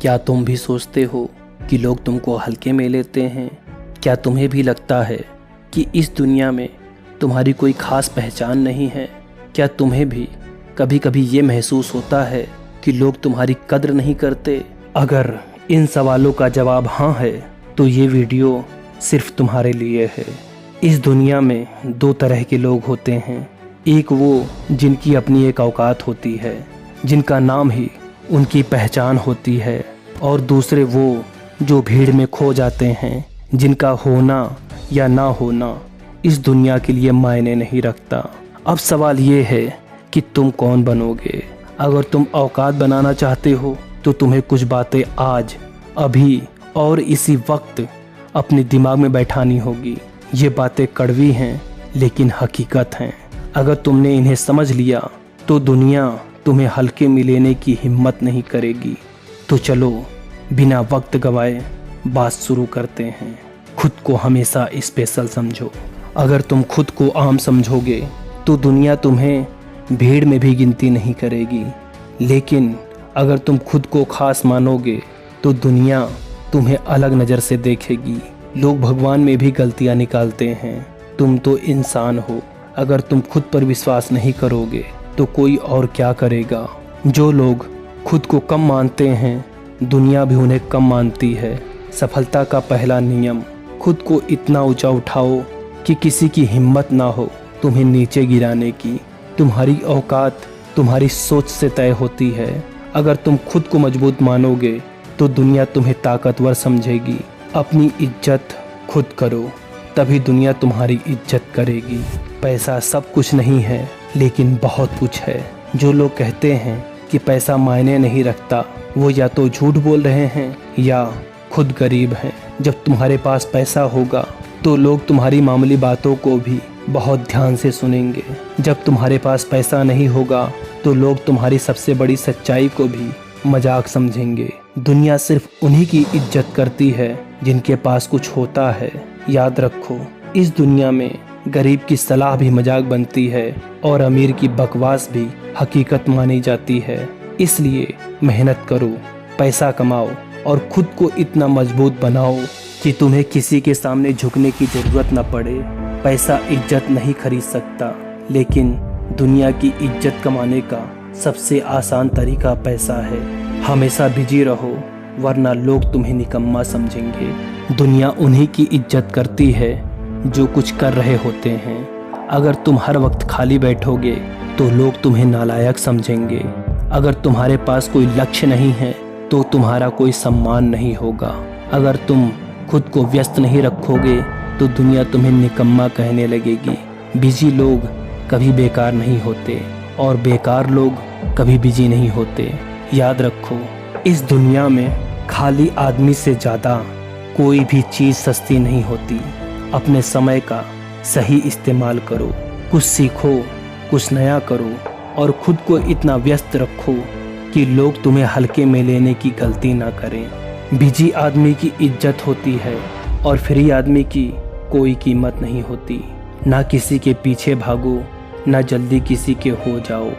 क्या तुम भी सोचते हो कि लोग तुमको हल्के में लेते हैं? क्या तुम्हें भी लगता है कि इस दुनिया में तुम्हारी कोई खास पहचान नहीं है? क्या तुम्हें भी कभी कभी ये महसूस होता है कि लोग तुम्हारी कद्र नहीं करते? अगर इन सवालों का जवाब हाँ है तो ये वीडियो सिर्फ तुम्हारे लिए है। इस दुनिया में दो तरह के लोग होते हैं। एक वो जिनकी अपनी एक औकात होती है, जिनका नाम ही उनकी पहचान होती है, और दूसरे वो जो भीड़ में खो जाते हैं, जिनका होना या ना होना इस दुनिया के लिए मायने नहीं रखता। अब सवाल ये है कि तुम कौन बनोगे? अगर तुम औकात बनाना चाहते हो तो तुम्हें कुछ बातें आज, अभी और इसी वक्त अपने दिमाग में बैठानी होगी। ये बातें कड़वी हैं लेकिन हकीकत हैं। अगर तुमने इन्हें समझ लिया तो दुनिया तुम्हें हल्के में लेने की हिम्मत नहीं करेगी। तो चलो बिना वक्त गवाए बात शुरू करते हैं। खुद को हमेशा स्पेशल समझो। अगर तुम खुद को आम समझोगे तो दुनिया तुम्हें भीड़ में भी गिनती नहीं करेगी। लेकिन अगर तुम खुद को खास मानोगे तो दुनिया तुम्हें अलग नज़र से देखेगी। लोग भगवान में भी गलतियां निकालते हैं, तुम तो इंसान हो। अगर तुम खुद पर विश्वास नहीं करोगे तो कोई और क्या करेगा? जो लोग खुद को कम मानते हैं, दुनिया भी उन्हें कम मानती है। सफलता का पहला नियम, खुद को इतना ऊंचा उठाओ कि किसी की हिम्मत ना हो तुम्हें नीचे गिराने की। तुम्हारी औकात तुम्हारी सोच से तय होती है। अगर तुम खुद को मजबूत मानोगे तो दुनिया तुम्हें ताकतवर समझेगी। अपनी इज्जत खुद करो, तभी दुनिया तुम्हारी इज्जत करेगी। पैसा सब कुछ नहीं है लेकिन बहुत कुछ है। जो लोग कहते हैं कि पैसा मायने नहीं रखता, वो या तो झूठ बोल रहे हैं या खुद गरीब हैं। जब तुम्हारे पास पैसा होगा तो लोग तुम्हारी मामूली बातों को भी बहुत ध्यान से सुनेंगे। जब तुम्हारे पास पैसा नहीं होगा तो लोग तुम्हारी सबसे बड़ी सच्चाई को भी मजाक समझेंगे। दुनिया सिर्फ उन्हीं की इज्जत करती है जिनके पास कुछ होता है। याद रखो, इस दुनिया में गरीब की सलाह भी मजाक बनती है और अमीर की बकवास भी हकीकत मानी जाती है। इसलिए मेहनत करो, पैसा कमाओ और खुद को इतना मजबूत बनाओ कि तुम्हें किसी के सामने झुकने की जरूरत न पड़े। पैसा इज्जत नहीं खरीद सकता, लेकिन दुनिया की इज्जत कमाने का सबसे आसान तरीका पैसा है। हमेशा बिजी रहो वरना लोग तुम्हें निकम्मा समझेंगे। दुनिया उन्हीं की इज्जत करती है जो कुछ कर रहे होते हैं। अगर तुम हर वक्त खाली बैठोगे तो लोग तुम्हें नालायक समझेंगे। अगर तुम्हारे पास कोई लक्ष्य नहीं है तो तुम्हारा कोई सम्मान नहीं होगा। अगर तुम खुद को व्यस्त नहीं रखोगे तो दुनिया तुम्हें निकम्मा कहने लगेगी। बिजी लोग कभी बेकार नहीं होते और बेकार लोग कभी बिजी नहीं होते। याद रखो, इस दुनिया में खाली आदमी से ज़्यादा कोई भी चीज़ सस्ती नहीं होती। अपने समय का सही इस्तेमाल करो, कुछ सीखो, कुछ नया करो और खुद को इतना व्यस्त रखो कि लोग तुम्हें हल्के में लेने की गलती ना करें। बिजी आदमी की इज्जत होती है और फ्री आदमी की कोई कीमत नहीं होती। ना किसी के पीछे भागो, ना जल्दी किसी के हो जाओ।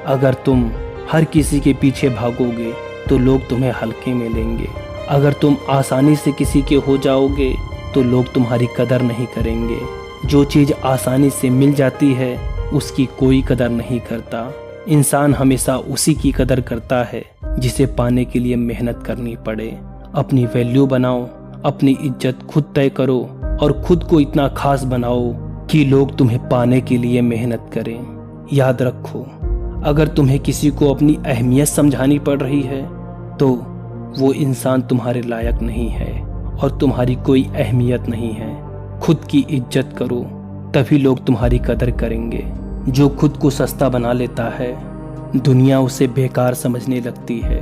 अगर तुम हर किसी के पीछे भागोगे तो लोग तुम्हें हल्के में लेंगे। अगर तुम आसानी से किसी के हो जाओगे तो लोग तुम्हारी कदर नहीं करेंगे। जो चीज़ आसानी से मिल जाती है उसकी कोई कदर नहीं करता। इंसान हमेशा उसी की कदर करता है जिसे पाने के लिए मेहनत करनी पड़े। अपनी वैल्यू बनाओ, अपनी इज्जत खुद तय करो और खुद को इतना खास बनाओ कि लोग तुम्हें पाने के लिए मेहनत करें। याद रखो, अगर तुम्हें किसी को अपनी अहमियत समझानी पड़ रही है तो वो इंसान तुम्हारे लायक नहीं है और तुम्हारी कोई अहमियत नहीं है। खुद की इज्जत करो, तभी लोग तुम्हारी कदर करेंगे। जो खुद को सस्ता बना लेता है दुनिया उसे बेकार समझने लगती है।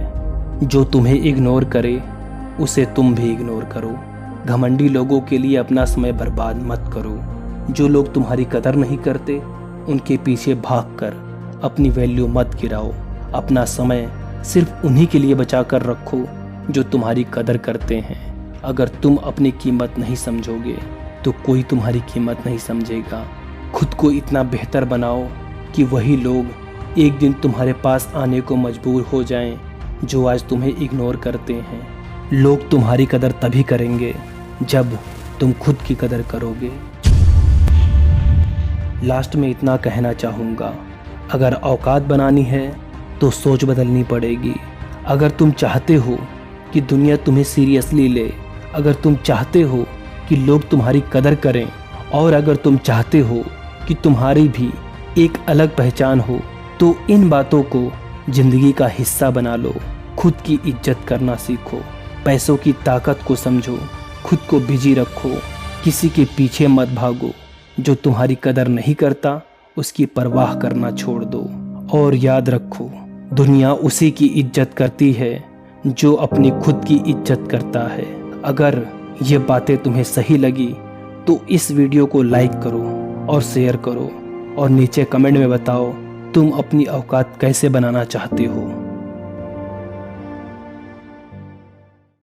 जो तुम्हें इग्नोर करे उसे तुम भी इग्नोर करो। घमंडी लोगों के लिए अपना समय बर्बाद मत करो। जो लोग तुम्हारी कदर नहीं करते उनके पीछे भागकर अपनी वैल्यू मत गिराओ। अपना समय सिर्फ उन्हीं के लिए बचा कर रखो जो तुम्हारी कदर करते हैं। अगर तुम अपनी कीमत नहीं समझोगे तो कोई तुम्हारी कीमत नहीं समझेगा। खुद को इतना बेहतर बनाओ कि वही लोग एक दिन तुम्हारे पास आने को मजबूर हो जाएं जो आज तुम्हें इग्नोर करते हैं। लोग तुम्हारी कदर तभी करेंगे जब तुम खुद की कदर करोगे। लास्ट में इतना कहना चाहूँगा, अगर औकात बनानी है तो सोच बदलनी पड़ेगी। अगर तुम चाहते हो कि दुनिया तुम्हें सीरियसली ले, अगर तुम चाहते हो कि लोग तुम्हारी कदर करें, और अगर तुम चाहते हो कि तुम्हारी भी एक अलग पहचान हो, तो इन बातों को ज़िंदगी का हिस्सा बना लो। खुद की इज्जत करना सीखो, पैसों की ताकत को समझो, खुद को बिजी रखो, किसी के पीछे मत भागो। जो तुम्हारी कदर नहीं करता उसकी परवाह करना छोड़ दो। और याद रखो, दुनिया उसी की इज्जत करती है जो अपनी खुद की इज्जत करता है। अगर ये बातें तुम्हें सही लगी तो इस वीडियो को लाइक करो और शेयर करो, और नीचे कमेंट में बताओ तुम अपनी औकात कैसे बनाना चाहते हो।